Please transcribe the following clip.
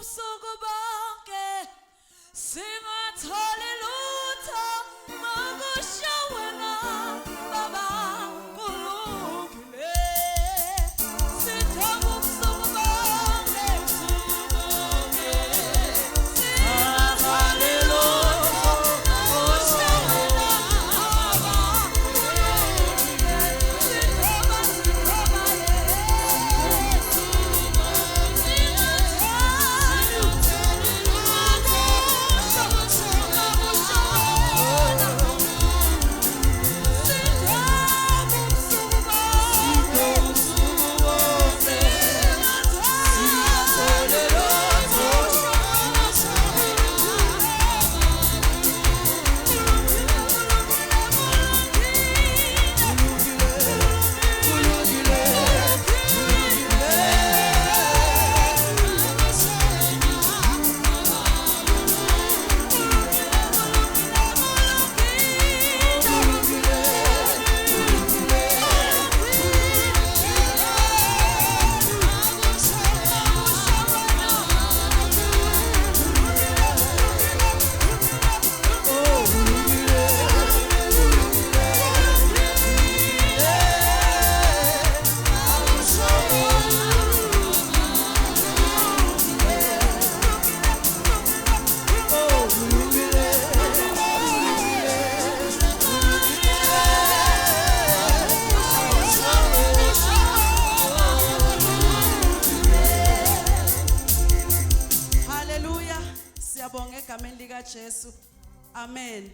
ubusuku bonke singatholi lutho ngokusho wena Baba kulungile. Sithoma ubusuku bonke singatholi lutho ngokusho wena Baba kulungile. Sithoma Jesu. Amen.